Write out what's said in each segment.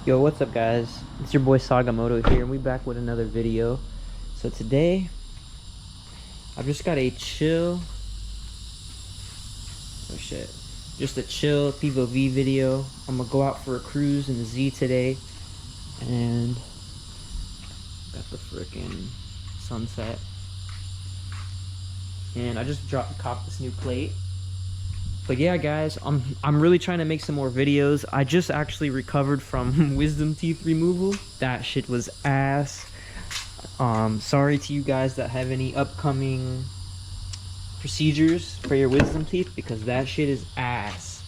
Yo, what's up guys? It's your boy Sagamoto here and we back with another video. So today I've just got a chill just a chill POV video. I'm gonna go out for a cruise in the Z today and got the freaking sunset. And I just copped this new plate. But yeah guys, I'm really trying to make some more videos. I just actually recovered from wisdom teeth removal. That shit was ass. Sorry to you guys that have any upcoming procedures for your wisdom teeth, because that shit is ass.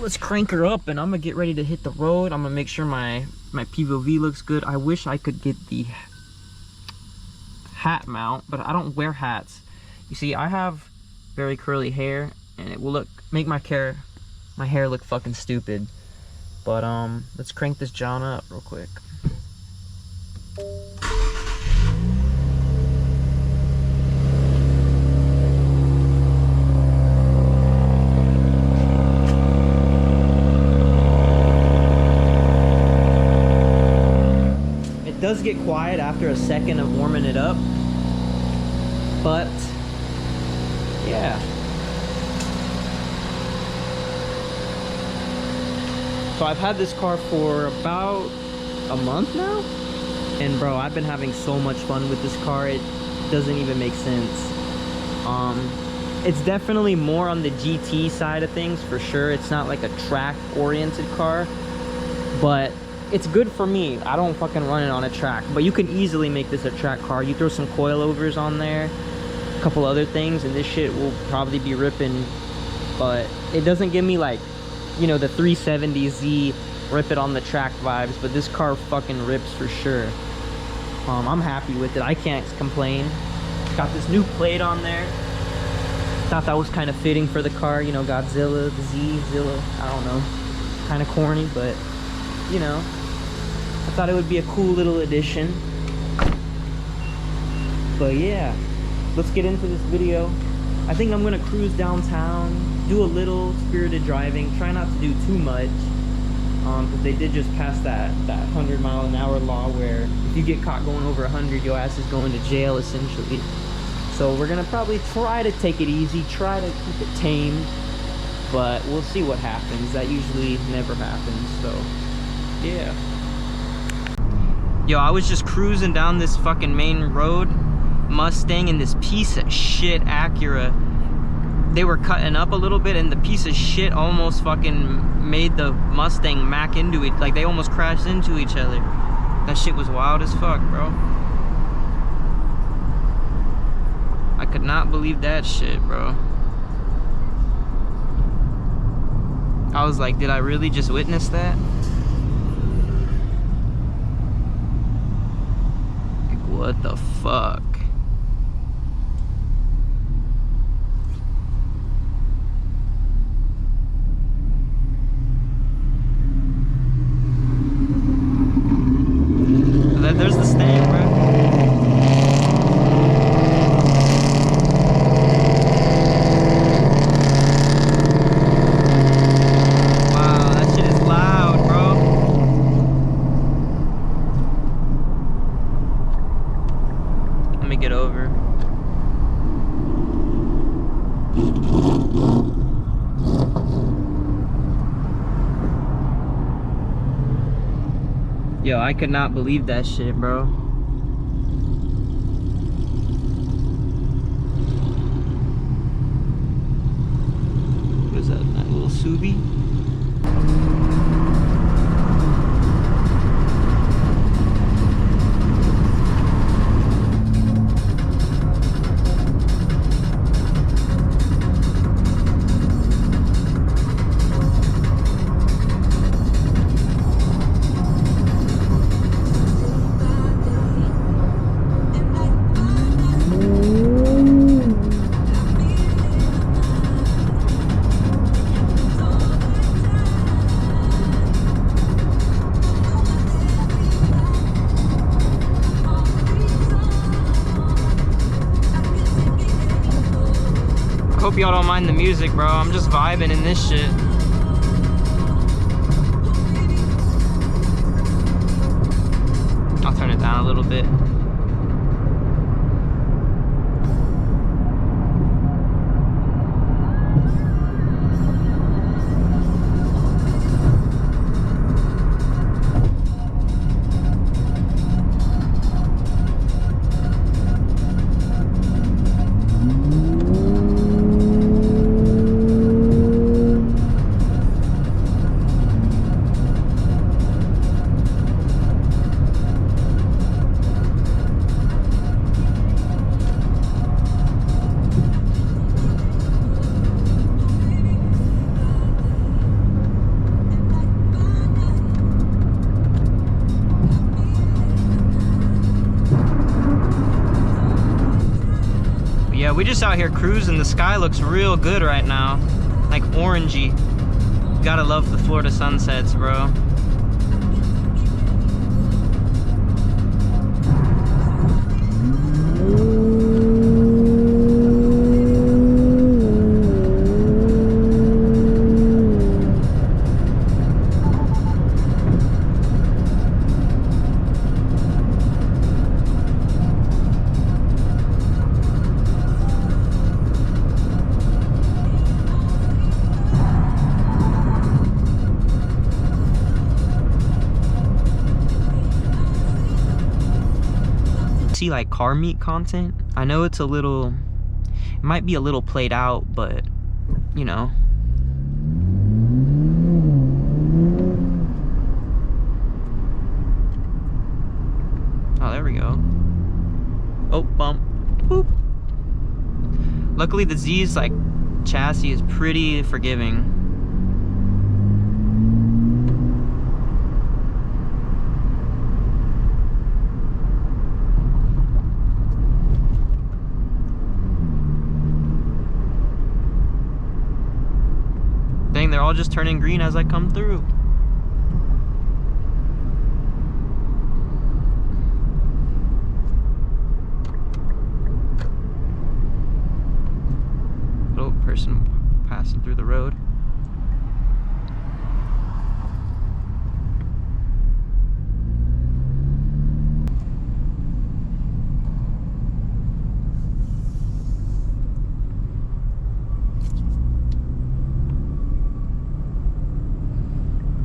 Let's crank her up and I'm gonna get ready to hit the road. I'm gonna make sure my POV looks good. I wish I could get the hat mount, but I don't wear hats. You see, I have very curly hair and it will make my hair look fucking stupid. But let's crank this John up real quick. It does get quiet after a second of warming it up, but yeah. So I've had this car for about a month now, and bro, I've been having so much fun with this car. It doesn't even make sense. It's definitely more on the GT side of things for sure. It's not like a track oriented car, but it's good for me. I don't fucking run it on a track, but you can easily make this a track car. You throw some coilovers on there, couple other things, and this shit will probably be ripping. But it doesn't give me, like, you know, the 370Z rip it on the track vibes, but this car fucking rips for sure. I'm happy with it. I can't complain. Got this new plate on there. Thought that was kind of fitting for the car, you know, Godzilla, the Z-Zilla, I don't know, kind of corny, but you know, I thought it would be a cool little addition. But yeah, let's get into this video. I think I'm gonna cruise downtown, do a little spirited driving, try not to do too much, because they did just pass that 100-mile-an-hour law where if you get caught going over 100, your ass is going to jail essentially. So we're gonna probably try to take it easy, try to keep it tame, but we'll see what happens. That usually never happens, so yeah. Yo, I was just cruising down this fucking main road, Mustang and this piece of shit Acura. They were cutting up a little bit and the piece of shit almost fucking made the Mustang mack into it. Like, they almost crashed into each other. That shit was wild as fuck, bro. I could not believe that shit, bro. I was like, did I really just witness that? Like, what the fuck? There's the stand, bro. Wow, that shit is loud, bro. Let me get over. Yo, I could not believe that shit, bro. What is that little Subi? Hope y'all don't mind the music, bro. I'm just vibing in this shit. Yeah, we just out here cruising. The sky looks real good right now. Like orangey. Gotta love the Florida sunsets, bro. Like car meet content. I know it's a little, it might be a little played out, but you know. Oh, there we go. Oh, bump. Boop. Luckily the Z's like chassis is pretty forgiving. They're all just turning green as I come through. Oh, person passing through the road.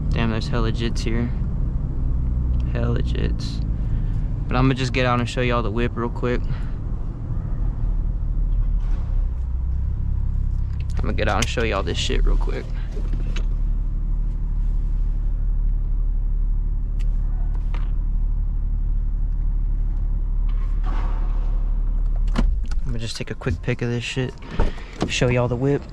Damn, there's hella jits here. Hella jits. But I'm gonna just get out and show y'all the whip real quick. I'm gonna get out and show y'all this shit real quick. I'm gonna just take a quick pic of this shit. Show y'all the whip.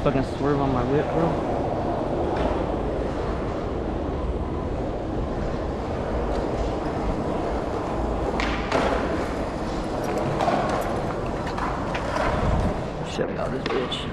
Fucking swerve on my whip, bro. Shut out this bitch.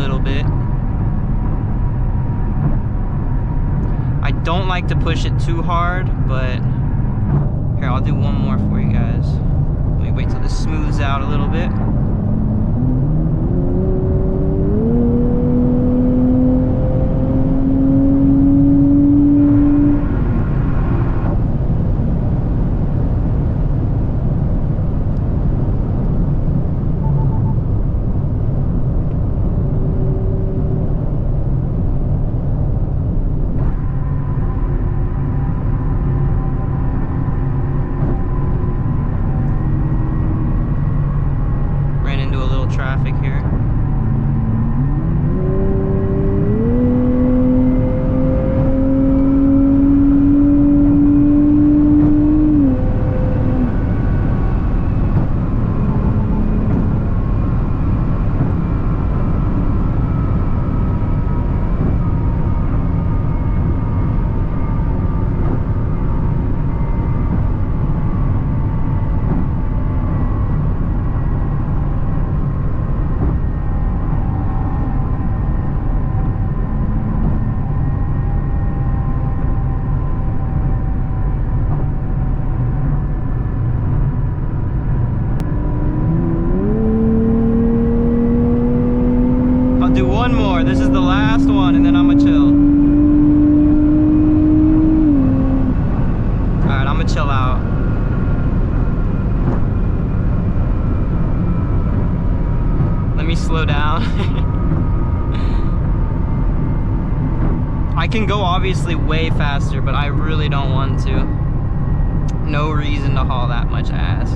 little bit. I don't like to push it too hard, but here, I'll do one more for you guys. Let me wait till this smooths out a little bit. Traffic here. Do one more. This is the last one, and then I'm gonna chill. Alright, I'm gonna chill out. Let me slow down. I can go obviously way faster, but I really don't want to. No reason to haul that much ass.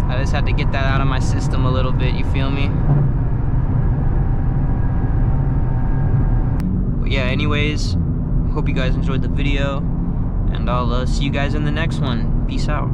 I just had to get that out of my system a little bit, you feel me? But yeah, anyways, hope you guys enjoyed the video, and I'll see you guys in the next one. Peace out.